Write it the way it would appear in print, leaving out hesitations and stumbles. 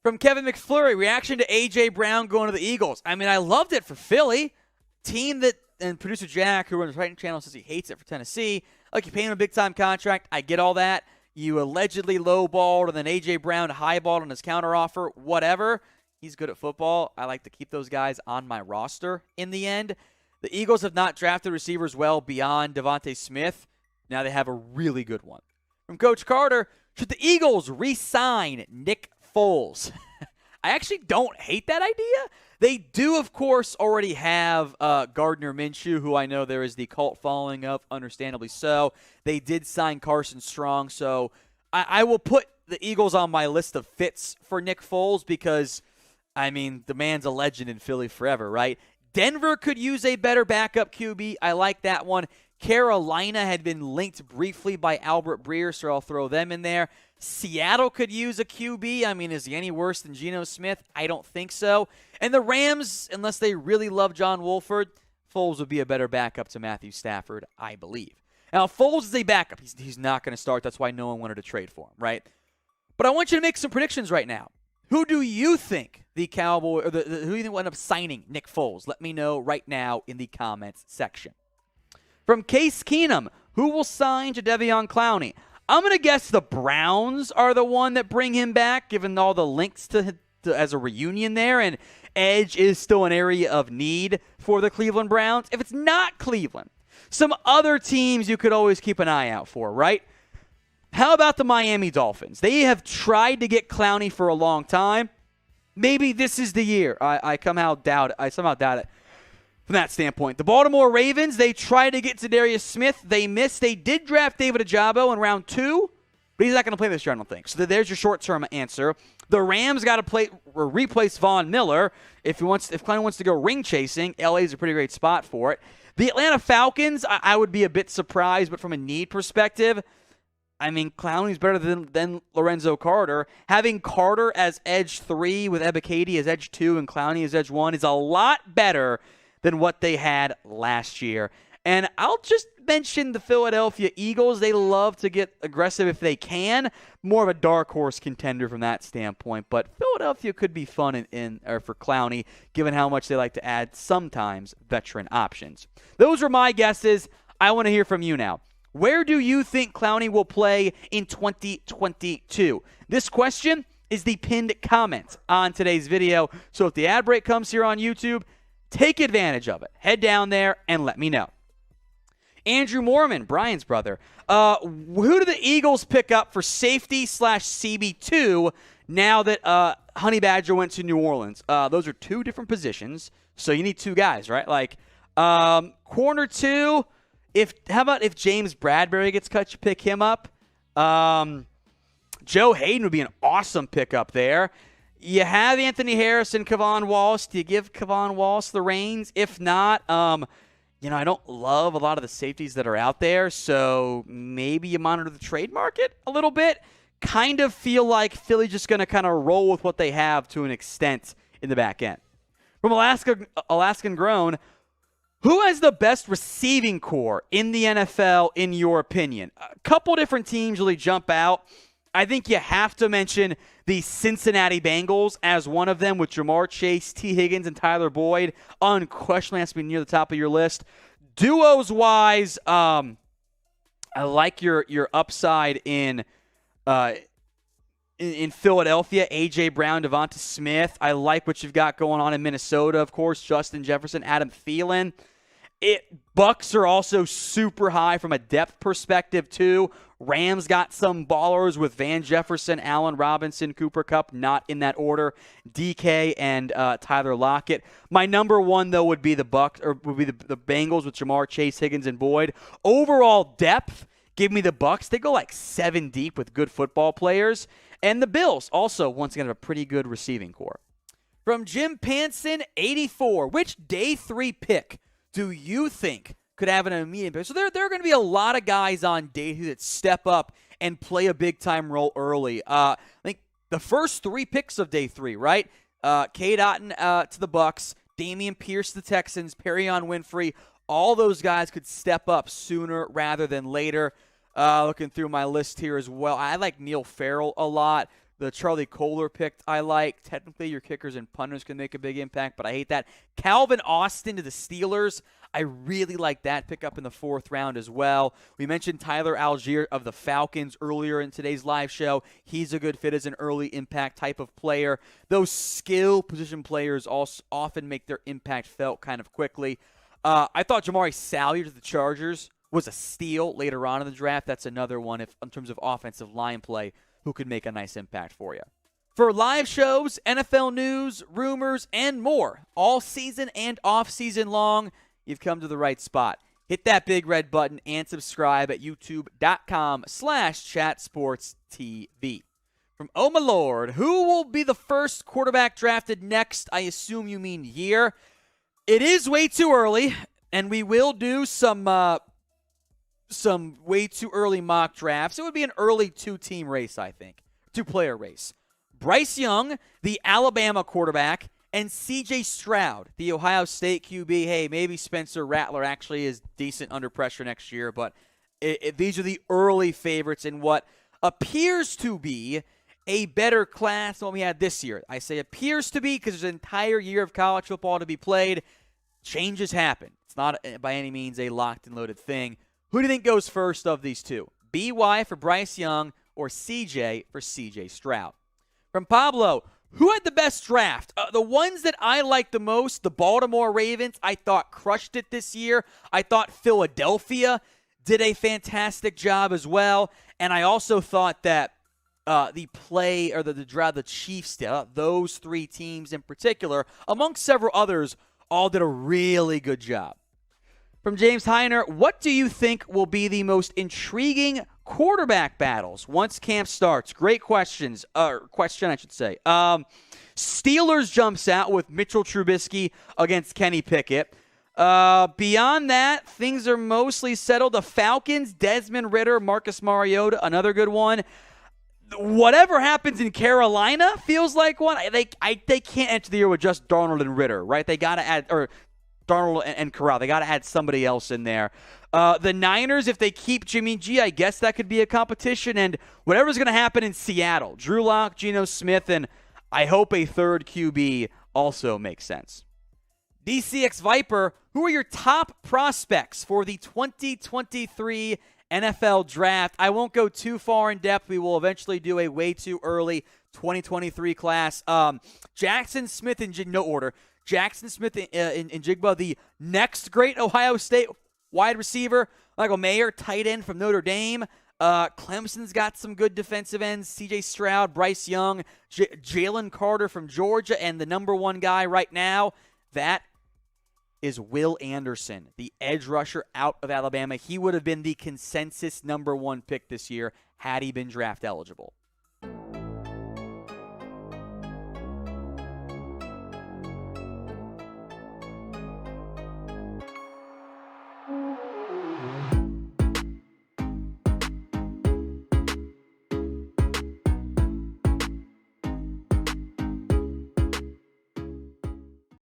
From Kevin McFlurry, reaction to A.J. Brown going to the Eagles. I mean, I loved it for Philly. Team that, and producer Jack, who runs the Titan channel, says he hates it for Tennessee. Like, you pay him a big-time contract. I get all that. You allegedly lowballed, and then A.J. Brown highballed on his counteroffer. Whatever. He's good at football. I like to keep those guys on my roster in the end. The Eagles have not drafted receivers well beyond Devontae Smith. Now they have a really good one. From Coach Carter, should the Eagles re-sign Nick Foles? I actually don't hate that idea. They do, of course, already have Gardner Minshew, who I know there is the cult following of, understandably so. They did sign Carson Strong, so I will put the Eagles on my list of fits for Nick Foles because, I mean, the man's a legend in Philly forever, right? Denver could use a better backup QB. I like that one. Carolina had been linked briefly by Albert Breer, so I'll throw them in there. Seattle could use a QB. I mean, is he any worse than Geno Smith? I don't think so. And the Rams, unless they really love John Wolford, Foles would be a better backup to Matthew Stafford, I believe. Now, Foles is a backup. He's not going to start. That's why no one wanted to trade for him, right? But I want you to make some predictions right now. Who do you think the Cowboy or who do you think will end up signing Nick Foles? Let me know right now in the comments section. From Case Keenum, who will sign Jadeveon Clowney? I'm going to guess the Browns are the one that bring him back, given all the links to as a reunion there, and edge is still an area of need for the Cleveland Browns. If it's not Cleveland, some other teams you could always keep an eye out for, right? How about the Miami Dolphins? They have tried to get Clowney for a long time. Maybe this is the year. I somehow doubt it. From that standpoint, the Baltimore Ravens, they tried to get Zadarius Smith. They missed. They did draft David Ojabo in round 2, but he's not going to play this year, I don't think. So there's your short-term answer. The Rams got to replace Von Miller. If Clowney wants to go ring chasing, LA is a pretty great spot for it. The Atlanta Falcons, I would be a bit surprised, but from a need perspective, I mean, Clowney's better than Lorenzo Carter. Having Carter as edge 3 with Ebiketie as edge 2 and Clowney as edge 1 is a lot better than what they had last year. And I'll just mention the Philadelphia Eagles. They love to get aggressive if they can. More of a dark horse contender from that standpoint. But Philadelphia could be fun for Clowney, given how much they like to add sometimes veteran options. Those were my guesses. I want to hear from you now. Where do you think Clowney will play in 2022? This question is the pinned comment on today's video. So if the ad break comes here on YouTube, take advantage of it. Head down there and let me know. Andrew Mormon, Brian's brother. Who do the Eagles pick up for safety / CB2 now that Honey Badger went to New Orleans? Those are two different positions, so you need two guys, right? Like corner 2, how about if James Bradbury gets cut, you pick him up? Joe Hayden would be an awesome pickup there. You have Anthony Harris and Kevon Wallace. Do you give Kevon Wallace the reins? If not, I don't love a lot of the safeties that are out there, so maybe you monitor the trade market a little bit. Kind of feel like Philly's just going to kind of roll with what they have to an extent in the back end. From Alaskan Grown, who has the best receiving core in the NFL, in your opinion? A couple different teams really jump out. I think you have to mention the Cincinnati Bengals as one of them with Jamar Chase, T. Higgins, and Tyler Boyd. Unquestionably has to be near the top of your list. Duos-wise, I like your upside in Philadelphia, A.J. Brown, Devonta Smith. I like what you've got going on in Minnesota, of course, Justin Jefferson, Adam Thielen. Bucks are also super high from a depth perspective, too. Rams got some ballers with Van Jefferson, Allen Robinson, Cooper Kupp, not in that order. DK and Tyler Lockett. My number one, though, would be the Bengals with Jamar Chase, Higgins, and Boyd. Overall depth, give me the Bucks. They go like 7 deep with good football players. And the Bills also, once again, have a pretty good receiving core. From Jim Panson, 84. Which day 3 pick do you think could have an immediate impact? So there are going to be a lot of guys on day 2 that step up and play a big-time role early. I think the first 3 picks of day 3, right? Cade Otton to the Bucks, Dameon Pierce to the Texans, Perion Winfrey. All those guys could step up sooner rather than later. Looking through my list here as well, I like Neil Farrell a lot. The Charlie Kohler pick I like. Technically, your kickers and punters can make a big impact, but I hate that. Calvin Austin to the Steelers. I really like that pickup in the 4th round as well. We mentioned Tyler Algier of the Falcons earlier in today's live show. He's a good fit as an early impact type of player. Those skill position players also often make their impact felt kind of quickly. I thought Jamari Salyer to the Chargers was a steal later on in the draft. That's another one in terms of offensive line play who could make a nice impact for you. For live shows, NFL news, rumors, and more, all season and off-season long, you've come to the right spot. Hit that big red button and subscribe at youtube.com/chatsportstv. From Oh My Lord, who will be the first quarterback drafted next? I assume you mean year. It is way too early, and we will do some way too early mock drafts. It would be an early 2-team race, I think. 2-player race. Bryce Young, the Alabama quarterback, and C.J. Stroud, the Ohio State QB. Hey, maybe Spencer Rattler actually is decent under pressure next year, but these are the early favorites in what appears to be a better class than what we had this year. I say appears to be because there's an entire year of college football to be played. Changes happen. It's not by any means a locked and loaded thing. Who do you think goes first of these two? BY for Bryce Young or CJ for CJ Stroud? From Pablo, who had the best draft? The ones that I liked the most, the Baltimore Ravens, I thought crushed it this year. I thought Philadelphia did a fantastic job as well. And I also thought that the Chiefs did. Those 3 teams in particular, amongst several others, all did a really good job. From James Heiner, what do you think will be the most intriguing quarterback battles once camp starts? Great questions. Question, I should say. Steelers jumps out with Mitchell Trubisky against Kenny Pickett. Beyond that, things are mostly settled. The Falcons, Desmond Ridder, Marcus Mariota, another good one. Whatever happens in Carolina feels like one. They can't enter the year with just Darnold and Ridder, right? They got to add, or Darnold and Corral. They got to add somebody else in there. The Niners, if they keep Jimmy G, I guess that could be a competition. And whatever's going to happen in Seattle, Drew Lock, Geno Smith, and I hope a third QB also makes sense. DCX Viper, who are your top prospects for the 2023 NFL Draft? I won't go too far in depth. We will eventually do a way too early 2023 class. Jackson Smith in no order. Jackson Smith in Jigba, the next great Ohio State wide receiver. Michael Mayer, tight end from Notre Dame. Clemson's got some good defensive ends. C.J. Stroud, Bryce Young, Jalen Carter from Georgia, and the number one guy right now, that is Will Anderson, the edge rusher out of Alabama. He would have been the consensus number 1 pick this year had he been draft eligible.